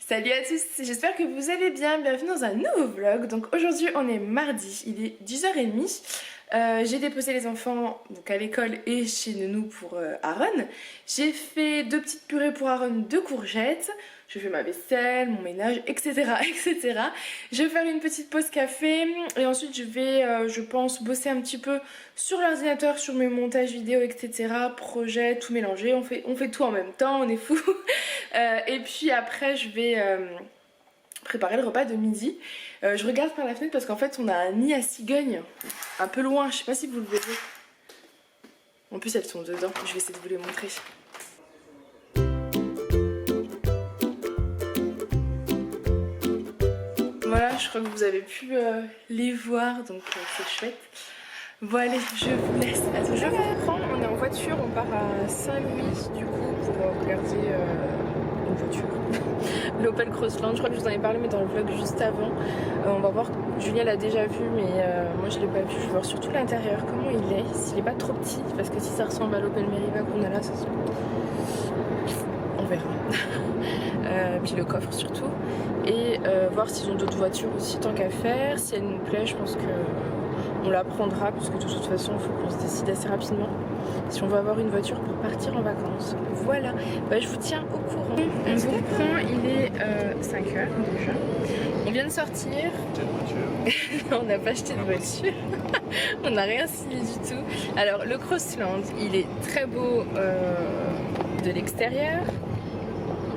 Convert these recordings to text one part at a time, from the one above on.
Salut à tous, j'espère que vous allez bien, bienvenue dans un nouveau vlog. Donc aujourd'hui on est mardi, il est 10h30. J'ai déposé les enfants donc à l'école et chez Nounou pour Aaron. J'ai fait 2 petites purées pour Aaron, 2 courgettes. Je fais ma vaisselle, mon ménage, etc. etc. Je vais faire une petite pause café et ensuite je vais, je pense, bosser un petit peu sur l'ordinateur, sur mes montages vidéo, etc. Projet, tout mélanger, on fait tout en même temps, on est fou. Et puis après je vais préparer le repas de midi. Je regarde par la fenêtre parce qu'en fait on a un nid à cigognes un peu loin, je sais pas si vous le verrez. En plus elles sont dedans, je vais essayer de vous les montrer. Voilà, je crois que vous avez pu les voir, donc c'est chouette. Bon allez, je vous laisse. Attends, je vous reprends, on est en voiture, on part à Saint-Louis du coup pour regarder une voiture. L'Opel Crossland, je crois que je vous en ai parlé mais dans le vlog juste avant. On va voir, Julien l'a déjà vu mais moi je l'ai pas vu, je vais voir surtout l'intérieur, comment il est, s'il est pas trop petit, parce que si ça ressemble à l'Opel Meriva qu'on a là, ça on verra. Puis le coffre surtout. Et voir s'ils ont d'autres voitures aussi tant qu'à faire. Si elle nous plaît, je pense qu'on la prendra parce que de toute façon il faut qu'on se décide assez rapidement si on veut avoir une voiture pour partir en vacances. Voilà, bah, je vous tiens au courant. On vous reprend, il est 5h déjà. On vient de sortir. On n'a pas acheté de voiture. On n'a rien signé du tout. Alors le Crossland, il est très beau de l'extérieur.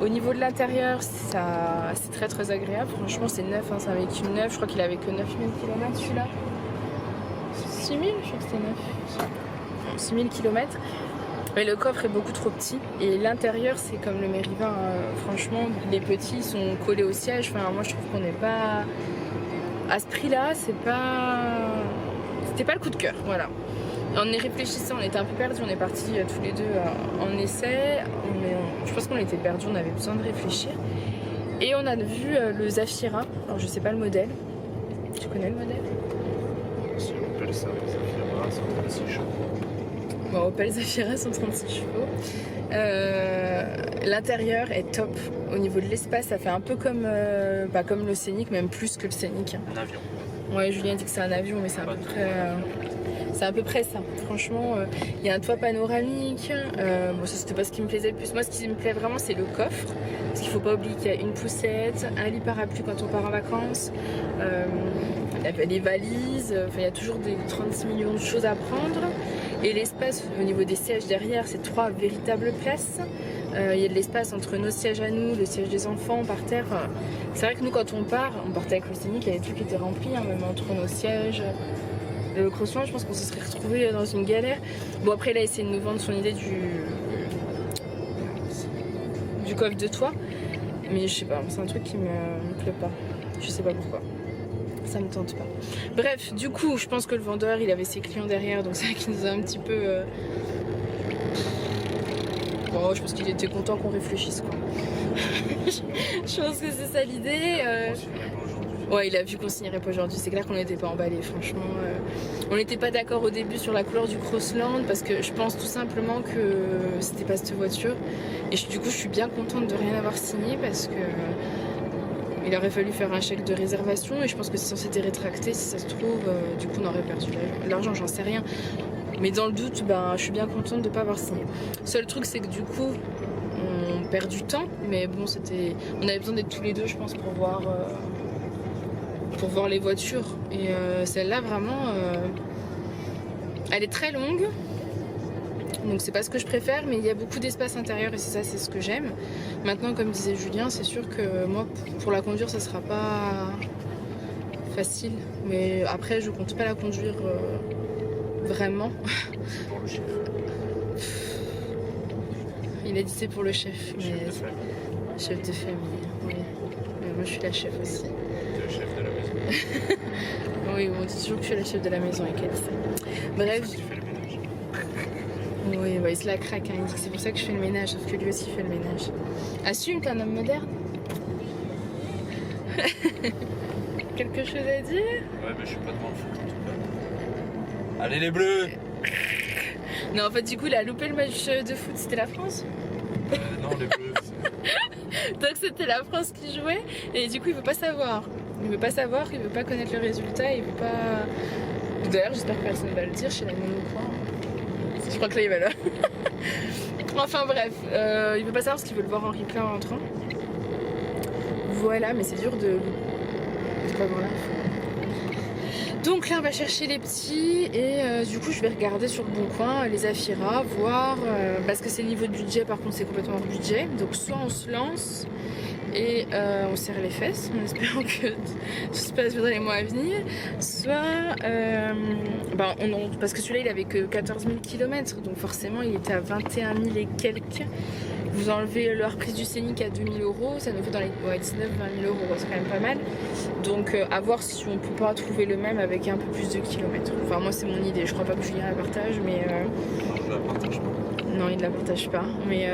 Au niveau de l'intérieur, c'est très très agréable. Franchement, c'est neuf, hein, c'est un véhicule neuf. Je crois qu'il avait que 9000 km celui-là. 6000, je crois que c'était 9. 6000 km. Mais le coffre est beaucoup trop petit. Et l'intérieur, c'est comme le Meriva. Hein. Franchement, les petits sont collés au siège. Enfin, moi, je trouve qu'on n'est pas. À ce prix-là, c'était pas le coup de cœur. Voilà. En y réfléchissant, on était un peu perdus, on est partis tous les deux en essai. Je pense qu'on était perdus, on avait besoin de réfléchir. Et on a vu le Zafira, alors je sais pas le modèle. Tu connais le modèle? C'est Opel Zafira 136 chevaux. Bon, Opel Zafira 136 chevaux. L'intérieur est top. Au niveau de l'espace, ça fait un peu comme le Scénic, même plus que le Scénic. Un avion. Ouais, Julien dit que c'est un avion, mais c'est à peu près... c'est à peu près ça. Franchement, il y a un toit panoramique. Bon, ça c'était pas ce qui me plaisait le plus. Moi, ce qui me plaît vraiment, c'est le coffre. Parce qu'il faut pas oublier qu'il y a une poussette, un lit parapluie quand on part en vacances, les valises. Enfin, il y a toujours des 36 millions de choses à prendre. Et l'espace au niveau des sièges derrière, c'est 3 véritables places. Il y a de l'espace entre nos sièges à nous, le siège des enfants par terre. Enfin, c'est vrai que nous, quand on partait avec le Scénic, il y avait tout qui était rempli, hein, même entre nos sièges. Le Crossland, je pense qu'on se serait retrouvé dans une galère. Bon, après, il a essayé de nous vendre son idée du coffre de toit. Mais je sais pas, c'est un truc qui me plaît pas. Je sais pas pourquoi. Ça me tente pas. Bref, du coup, je pense que le vendeur, il avait ses clients derrière. Donc c'est ça qui nous a un petit peu... Bon, je pense qu'il était content qu'on réfléchisse, quoi. Je pense que c'est ça l'idée. Ouais, il a vu qu'on signerait pas aujourd'hui. C'est clair qu'on n'était pas emballés, franchement. On n'était pas d'accord au début sur la couleur du Crossland parce que je pense tout simplement que c'était pas cette voiture. Et du coup, je suis bien contente de rien avoir signé parce que il aurait fallu faire un chèque de réservation et je pense que si on s'était rétracté, si ça se trouve, du coup, on aurait perdu l'argent, j'en sais rien. Mais dans le doute, ben, je suis bien contente de pas avoir signé. Seul truc, c'est que du coup, on perd du temps, mais bon, on avait besoin d'être tous les deux, je pense, pour voir les voitures. Et celle-là, vraiment, elle est très longue. Donc c'est pas ce que je préfère, mais il y a beaucoup d'espace intérieur et c'est ce que j'aime. Maintenant, comme disait Julien, c'est sûr que moi, pour la conduire, ça sera pas facile. Mais après, je compte pas la conduire vraiment. C'est pour le chef. Il a dit c'est pour le chef. Chef de famille. Chef de famille, oui. Mais moi, je suis la chef aussi. Le chef de la maison. Oui, on dit toujours que je suis la chef de la maison et qu'elle sait. Bref. Tu fais le ménage. Oui, ouais, il se la craque, hein. Il dit que c'est pour ça que je fais le ménage, sauf que lui aussi fait le ménage. Assume, t'es un homme moderne. Quelque chose à dire? Ouais, mais je suis pas devant le foot en tout cas. Allez les bleus! Non, en fait, du coup, il a loupé le match de foot, c'était la France? Non, les bleus. Donc c'était la France qui jouait et du coup il veut pas savoir. Il veut pas savoir, il veut pas connaître le résultat, il veut pas... D'ailleurs j'espère que personne va le dire chez la mono ou quoi. Je crois que là il va là. Enfin bref, il veut pas savoir parce qu'il veut le voir en replay en rentrant. Voilà, mais c'est dur de pas voir l'info. Donc là on va chercher les petits et du coup je vais regarder sur le bon coin les Zafira, voir parce que c'est le niveau de budget, par contre c'est complètement hors budget. Donc soit on se lance et on serre les fesses en espérant que tout se passe bien dans les mois à venir, soit parce que celui-là il avait que 14 000 km, donc forcément il était à 21 000 et quelques. Vous enlevez leur prise du scénic à 2 000 €, ça nous fait dans les 19-20 000 €, c'est quand même pas mal. Donc à voir si on peut pas trouver le même avec un peu plus de kilomètres. Enfin moi c'est mon idée, je crois pas que Julien la partage, mais... Je la partage pas. Non, il la partage pas, mais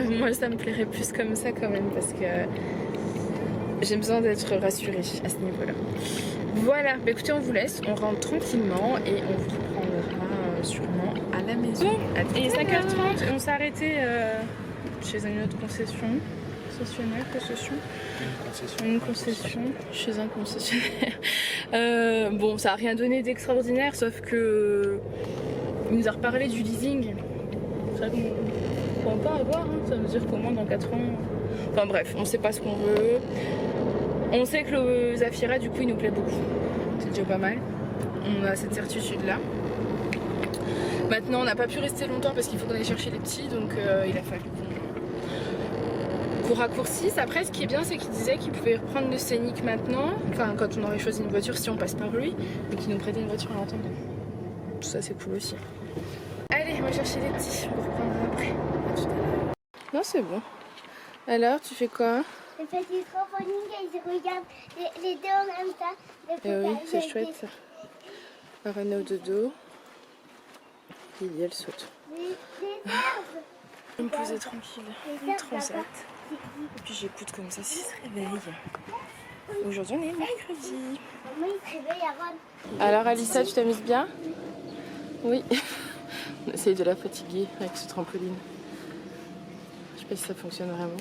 moi ça me plairait plus comme ça quand même, parce que j'ai besoin d'être rassurée à ce niveau-là. Voilà, bah écoutez, on vous laisse, on rentre tranquillement et on vous prendra sûrement à la maison. Et 5h30, on s'est arrêté chez une autre une concession chez un concessionnaire. Bon, ça a rien donné d'extraordinaire, sauf que il nous a reparlé du leasing. C'est vrai qu'on peut pas avoir, hein. Ça veut dire qu'au moins dans 4 ans... Enfin bref, on sait pas ce qu'on veut. On sait que le Zafira du coup il nous plaît beaucoup. C'est déjà pas mal. On a cette certitude là. Maintenant on n'a pas pu rester longtemps parce qu'il faut qu'on aille chercher les petits, donc il a fallu qu'on raccourcisse. Après ce qui est bien c'est qu'il disait qu'il pouvait reprendre le scénic maintenant, enfin quand on aurait choisi une voiture si on passe par lui, et qu'il nous prêtait une voiture en attendant. Tout ça c'est cool aussi. Allez, on va chercher les petits, on reprendra après. À tout à l'heure. Non, c'est bon. Alors, tu fais quoi? Je fais du trampoline et je regarde les deux en même temps. Oui, c'est chouette ça. Arène au dodo. Lily, elle saute. Je vais me poser tranquille, une transat. Et puis j'écoute comme ça s'il se réveille. Aujourd'hui, on est mercredi. Maman, il se réveille avant. Alors, Alissa, tu t'amuses bien? Oui. On essaye de la fatiguer avec ce trampoline. Je sais pas si ça fonctionne vraiment.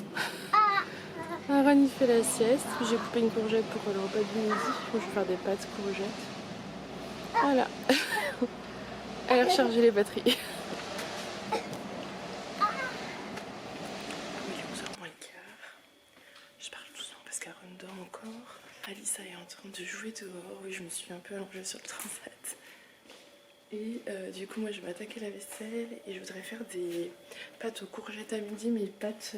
Aaron il fait la sieste. J'ai coupé une courgette pour le repas du midi. Je vais faire des pâtes courgettes. Voilà. Elle a rechargé les batteries. Il est 11h moins le quart. Je parle doucement parce qu'Aaron dort encore. Alissa est en train de jouer dehors. Oui, je me suis un peu allongée sur le transat. Et du coup moi je vais attaquer la vaisselle et je voudrais faire des pâtes aux courgettes à midi, mais pâtes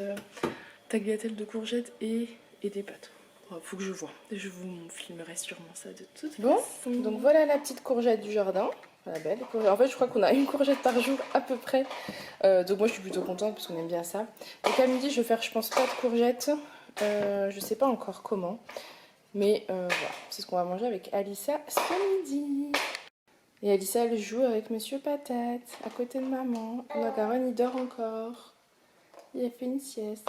tagliatelles de courgettes et des pâtes. Oh, faut que je vois, je vous filmerai sûrement ça de toute façon. Bon, donc voilà la petite courgette du jardin, la belle. En fait je crois qu'on a une courgette par jour à peu près, donc moi je suis plutôt contente parce qu'on aime bien ça. Donc à midi je vais faire je pense pas de courgettes, je sais pas encore comment, mais voilà, c'est ce qu'on va manger avec Alissa ce midi. Et Alissa elle joue avec Monsieur Patate à côté de maman. Aaron il dort encore. Il a fait une sieste.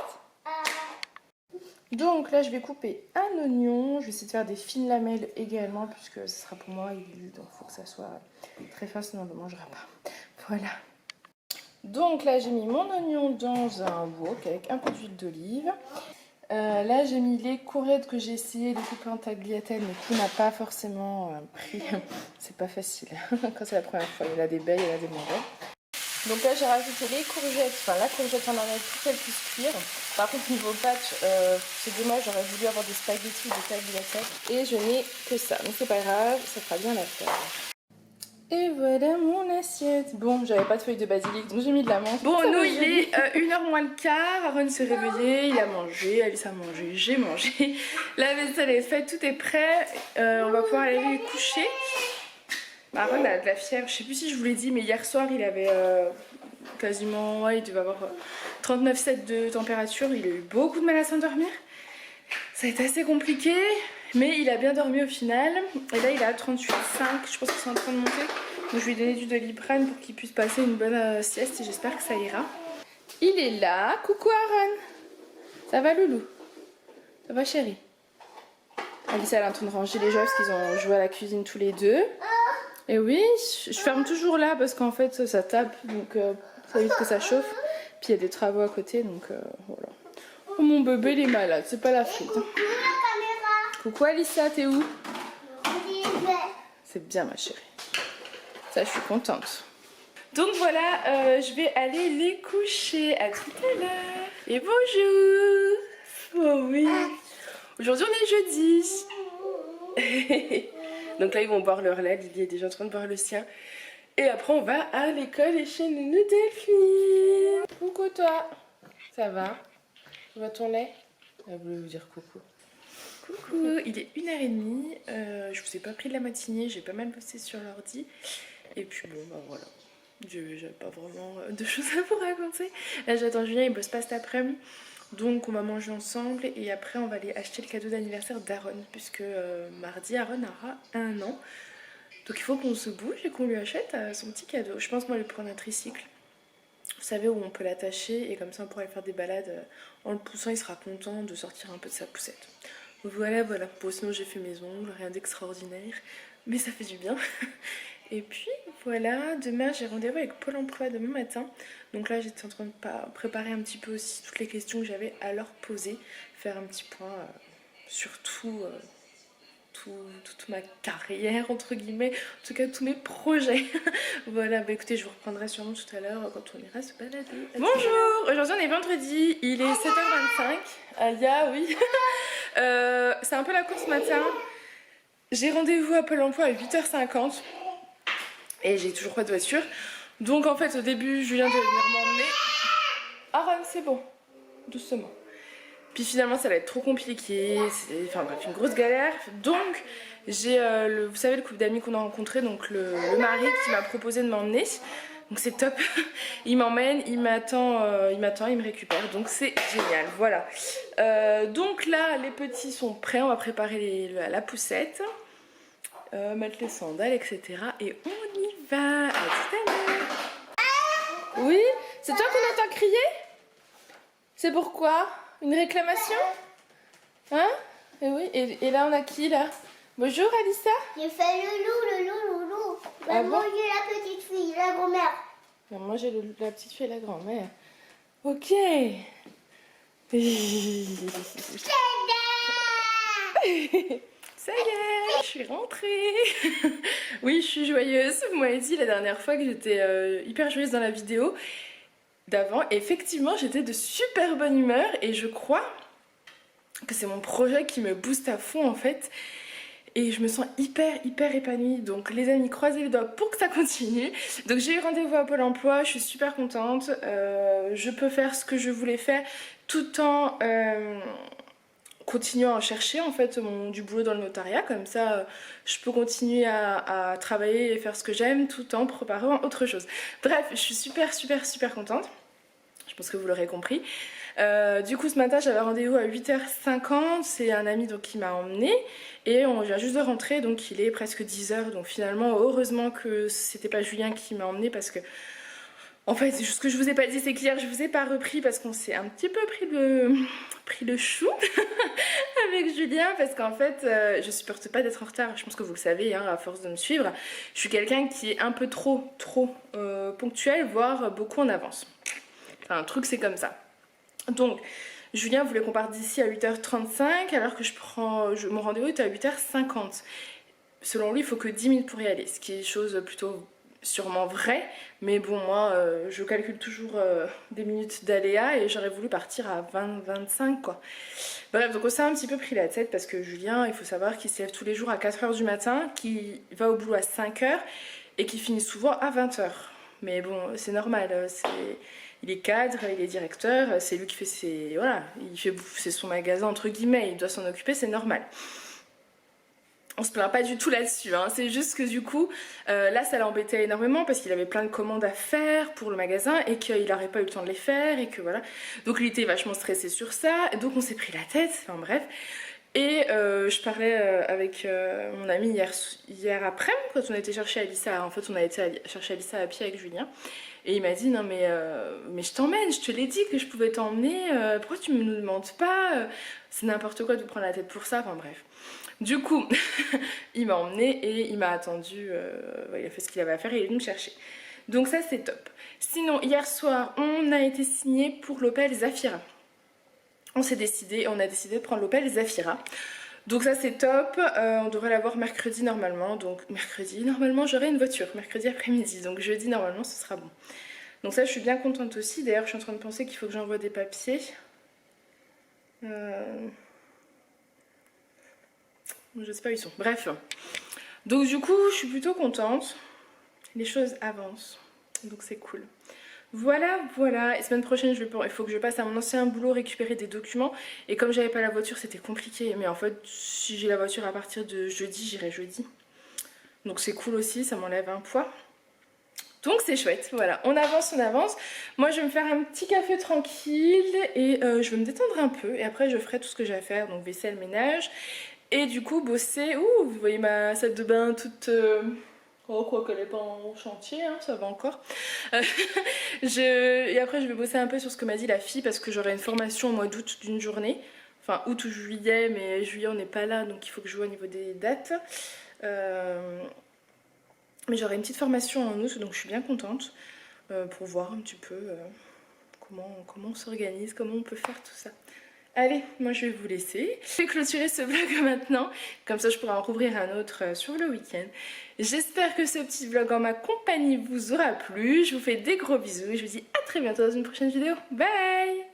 Donc là je vais couper un oignon. Je vais essayer de faire des fines lamelles également puisque ce sera pour moi. Donc il faut que ça soit très fin sinon on ne le mangera pas. Voilà. Donc là j'ai mis mon oignon dans un wok avec un peu d'huile d'olive. Là j'ai mis les courgettes que j'ai essayé de couper en tagliatelle mais qui n'a pas forcément pris. C'est pas facile quand c'est la première fois, il y en a des belles, il y en a des moins belles. Donc là j'ai rajouté les courgettes, enfin la courgette en arrière pour qu'elle puisse cuire. Par contre niveau pâtes, c'est dommage, j'aurais voulu avoir des spaghettis de tagliatelle et je n'ai que ça. Mais c'est pas grave, ça fera bien l'affaire. Et voilà mon assiette. Bon, j'avais pas de feuilles de basilic, donc j'ai mis de la menthe. Bon, nous, il est 1h moins le quart. Aaron s'est réveillé, il a mangé, Alice a mangé, j'ai mangé. La vaisselle est faite, tout est prêt. On va pouvoir aller le coucher. Aaron a de la fièvre, je sais plus si je vous l'ai dit, mais hier soir, il avait quasiment, ouais, il devait avoir 39,7 de température. Il a eu beaucoup de mal à s'endormir. Ça a été assez compliqué. Mais il a bien dormi au final. Et là il est à 38,5. Je pense qu'ils sont en train de monter. Donc je lui ai donné du Doliprane pour qu'il puisse passer une bonne sieste. Et j'espère que ça ira. Il est là. Coucou Aaron. Ça va loulou? Ça va chérie? Alice elle est en train de ranger les jouets parce qu'ils ont joué à la cuisine tous les deux. Et oui, je ferme toujours là parce qu'en fait ça tape. Donc ça évite que ça chauffe. Puis il y a des travaux à côté. Donc voilà. Oh, mon bébé il est malade, c'est pas la frite. Coucou la caméra. Coucou Alissa, t'es où? Olivier. C'est bien ma chérie. Ça, je suis contente. Donc voilà, je vais aller les coucher. À tout à l'heure. Et bonjour. Oh oui. Aujourd'hui, on est jeudi. Donc là, ils vont boire leur lait. Lily est déjà en train de boire le sien. Et après, on va à l'école et chez Nounou Delphine. Coucou toi. Ça va? Tu vois ton lait? Elle voulait vous dire coucou. Coucou, il est 1h30. Je vous ai pas pris de la matinée. J'ai pas mal bossé sur l'ordi. Et puis bon, bah voilà. J'ai pas vraiment de choses à vous raconter. Là, j'attends Julien, il bosse pas cet après-midi. Donc on va manger ensemble et après on va aller acheter le cadeau d'anniversaire d'Aaron puisque mardi Aaron aura 1 an. Donc il faut qu'on se bouge et qu'on lui achète son petit cadeau. Je pense moi lui prendre un tricycle. Vous savez où on peut l'attacher et comme ça on pourra faire des balades en le poussant, il sera content de sortir un peu de sa poussette. Voilà. Bon sinon j'ai fait mes ongles, rien d'extraordinaire, mais ça fait du bien. Et puis voilà, demain j'ai rendez-vous avec Pôle emploi demain matin. Donc là j'étais en train de préparer un petit peu aussi toutes les questions que j'avais à leur poser. Faire un petit point sur toute ma carrière entre guillemets. En tout cas tous mes projets. Voilà, bah écoutez je vous reprendrai sûrement tout à l'heure quand on ira se balader. Bonjour, aujourd'hui on est vendredi, il est 7h25. Aya, oui. C'est un peu la course matin. J'ai rendez-vous à Pôle emploi à 8h50. Et j'ai toujours pas de voiture. Donc en fait au début Julien devait venir m'emmener. Aaron c'est bon. Doucement. Puis finalement ça va être trop compliqué. Enfin bref une grosse galère. Donc j'ai vous savez le couple d'amis qu'on a rencontré. Donc le mari qui m'a proposé de m'emmener. Donc c'est top. Il m'emmène, il m'attend, il me récupère. Donc c'est génial. Voilà. Donc là les petits sont prêts. On va préparer la poussette. Mettre les sandales, etc. Et on y va. À tout à l'heure. Oui, c'est toi qu'on entend crier? C'est pourquoi? Une réclamation? Hein? Et oui, et là on a qui là? Bonjour Alissa. J'ai fait le loup. Va Ah bon? manger la petite fille, la grand-mère. On va manger la petite fille et la grand-mère. Ok. Ça y est, je suis rentrée. Oui, je suis joyeuse. Vous m'avez dit la dernière fois que j'étais hyper joyeuse dans la vidéo d'avant. Effectivement, j'étais de super bonne humeur et je crois que c'est mon projet qui me booste à fond en fait. Et je me sens hyper épanouie. Donc les amis, croisez les doigts pour que ça continue. Donc j'ai eu rendez-vous à Pôle emploi, je suis super contente. Je peux faire ce que je voulais faire tout en continuant à chercher en fait du boulot dans le notariat. Comme ça je peux continuer à travailler et faire ce que j'aime tout en préparant autre chose. Bref, je suis super contente. Je pense que vous l'aurez compris. Du coup ce matin j'avais rendez-vous à 8h50. C'est un ami donc qui m'a emmenée. Et on vient juste de rentrer. Donc il est presque 10h. Donc finalement heureusement que c'était pas Julien qui m'a emmenée. Parce que en fait ce que je vous ai pas dit c'est qu'hier je vous ai pas repris. Parce qu'on s'est un petit peu pris le chou avec Julien. Parce qu'en fait je supporte pas d'être en retard. Je pense que vous le savez hein, à force de me suivre. Je suis quelqu'un qui est un peu trop ponctuel. Voire beaucoup en avance. Enfin un truc c'est comme ça. Donc Julien voulait qu'on parte d'ici à 8h35 alors que mon rendez-vous est à 8h50. Selon lui il faut que 10 minutes pour y aller, ce qui est chose plutôt sûrement vraie, mais bon moi je calcule toujours des minutes d'aléa et j'aurais voulu partir à 20-25 quoi. Bref, donc on s'est un petit peu pris la tête parce que Julien il faut savoir qu'il se lève tous les jours à 4h du matin, qu'il va au boulot à 5h et qu'il finit souvent à 20h. Mais bon c'est normal, il est cadre, il est directeur, c'est lui qui fait c'est son magasin entre guillemets, il doit s'en occuper, c'est normal. On se plaint pas du tout là-dessus, hein. C'est juste que du coup, là ça l'embêtait énormément parce qu'il avait plein de commandes à faire pour le magasin et qu'il n'aurait pas eu le temps de les faire et que voilà. Donc il était vachement stressé sur ça, et donc on s'est pris la tête, enfin bref. Et je parlais avec mon ami hier après, quand on a été chercher Alissa, en fait on a été chercher Alissa à pied avec Julien. Et il m'a dit non mais je t'emmène, je te l'ai dit que je pouvais t'emmener, pourquoi tu me demandes pas, c'est n'importe quoi de prendre la tête pour ça, enfin bref. Du coup, il m'a emmené et il m'a attendu, il a fait ce qu'il avait à faire et il est venu me chercher. Donc ça c'est top. Sinon hier soir on a été signé pour l'Opel Zafira. on a décidé de prendre l'Opel Zafira. Donc ça c'est top, on devrait l'avoir mercredi normalement, donc mercredi normalement j'aurai une voiture, mercredi après-midi, donc jeudi normalement ce sera bon. Donc ça je suis bien contente aussi, d'ailleurs je suis en train de penser qu'il faut que j'envoie des papiers. Je sais pas où ils sont, bref. Donc du coup je suis plutôt contente, les choses avancent, donc c'est cool. Voilà, voilà, et semaine prochaine il faut que je passe à mon ancien boulot récupérer des documents. Et comme j'avais pas la voiture c'était compliqué. Mais en fait si j'ai la voiture à partir de jeudi, j'irai jeudi. Donc c'est cool aussi, ça m'enlève un poids. Donc c'est chouette, voilà, on avance, on avance. Moi je vais me faire un petit café tranquille et je vais me détendre un peu. Et après je ferai tout ce que j'ai à faire, donc vaisselle, ménage. Et du coup bosser, ouh, vous voyez ma salle de bain toute... Oh, quoi qu'elle n'est pas en chantier, hein, ça va encore. Et après, je vais bosser un peu sur ce que m'a dit la fille parce que j'aurai une formation au mois d'août d'une journée. Enfin, août ou juillet, mais juillet, on n'est pas là, donc il faut que je vois au niveau des dates. Mais j'aurai une petite formation en août, donc je suis bien contente pour voir un petit peu comment on s'organise, comment on peut faire tout ça. Allez, moi je vais vous laisser. Je vais clôturer ce vlog maintenant, comme ça je pourrai en rouvrir un autre sur le week-end. J'espère que ce petit vlog en ma compagnie vous aura plu. Je vous fais des gros bisous et je vous dis à très bientôt dans une prochaine vidéo. Bye!